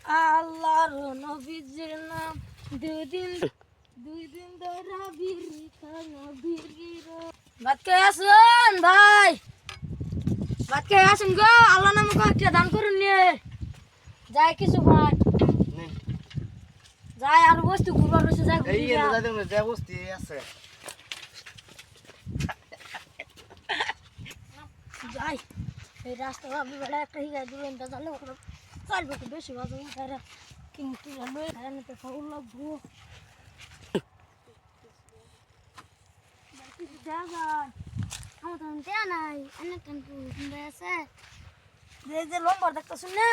আল্লাহর নবীজির নাম দুই দিন ধরে বিড়ি খানো বিড়ির ভাত খেয়ে আসুন ভাই, ভাত খেয়ে আসুন গো। আল্লাহ নামে কয়েকটা দান করুন নিয়ে যাই কিছু ভাই যাই আর বস্তু ঘুরবার রয়েছে যাই যা বস্তি আছে যাই এই রাস্তা ভাবি বেলা একটা হিগাই দিবেন তা জানলে চালবে তো বেশি বাজে খাইরা কিন্তু লই খাইরা নিতে ফাউল লাগবো আমার তো দেয়া নাই অনেক কিন্তু আছে যে লম্বর দেখতেছুন না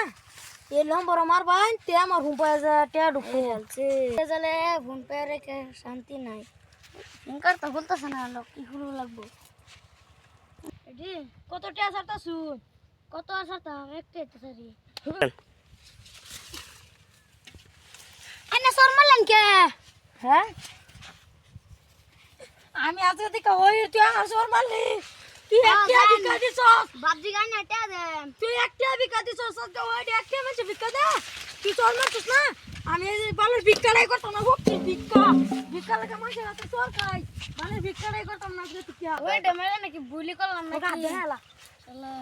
এই লম্বর আমার ভাই তে আমার হুম পায় যা টেয়া ঢুকতে যাচ্ছে জালে ঘুম পেয়ে রেখে শান্তি নাই মুখার তো বলতেছে না লোক কি হলো লাগবো এডি কত টেয়া ছাড়তাছুন কত ছাড়তাম একটা তো সারি আইনা শর্মালেন কে হ্যাঁ আমি আজকে থেকে ওই তুই আমার শর্মালি তুই একটা বিকা দিছস বাপজি গান এটা দে তুই একটা বিকা দিছস সব ওই একটা মেশে বিকা দে তুই শর্মাছিস না আমি এই বালের বিক্কালাই করতাম না বকছি বিক্কা লাগা মাসে রাতে চল খাই বালের বিক্কালাই করতাম না তুই কি ওই ডেমেলে নাকি বুলি করলাম না কি দেলা শালা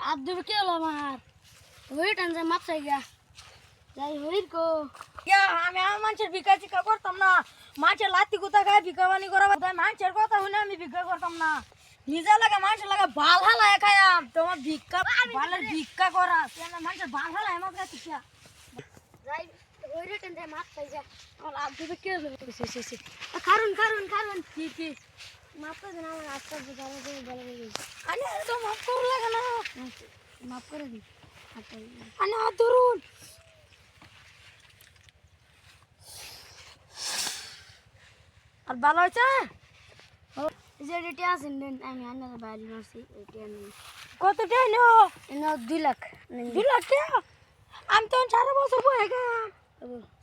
আদ দেব কি হলো আমার ওই টানজে মাপ চাই গা যাই হইর কো ইয়া আমি মানুষের ভিক্ষা চিকা করতাম না মানুষের লাত্তি গুতা খায় ভিক্ষাবানি করা মানুষের কথা শুনে আমি ভিক্ষা করতাম না নিজে লাগে মানুষের লাগে বাল হালায় খায়াম তোমার ভিক্ষা বালের ভিক্ষা করা মানুষের বাল হালায় আমার কাছে যাই ওই রেটেন যাই মাপ চাই যা আমার আদ দেবে কে কারণ কি মাপ করে দেন আমার আজকাল যারা বলে আরে তো মাপ করে লাগে না মাপ করে দিই আনে হাত ধরুন আর ভালো হয়েছে যে রেটে আছেন আমি আনার বাইরে মারছি কত টাকা নেও 2 লাখ 2 লাখ টাকা আমি তো 4 বছর বয়ে গেলাম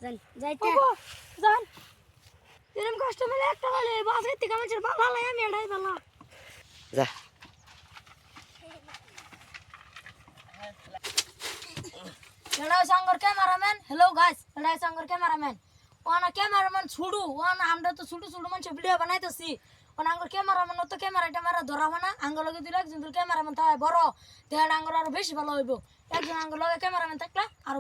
যান যাইতে যান এরকম কাস্টমার একটা হলে বাসের থেকে আমার ভালো লাগে আমি এটাই ভালো যা এটাই সাঙ্গর ক্যামেরাম্যান হ্যালো গাইস এটাই সাঙ্গর ক্যামেরাম্যান ওনা ক্যামেরাম্যান ছুড়ু ওনা আমরা তো ছোট ছোট মানুষ ভিডিও বানাইতেছি ওনা আঙ্গুর ক্যামেরাম্যান তো ক্যামেরা ধরাবো না আঙ্গুর লগে দিলে একজন ক্যামেরাম্যান তাই বড় দেড় আঙ্গুর আরো বেশি ভালো হইব একজন আঙ্গুর লগে ক্যামেরাম্যান থাকলে আর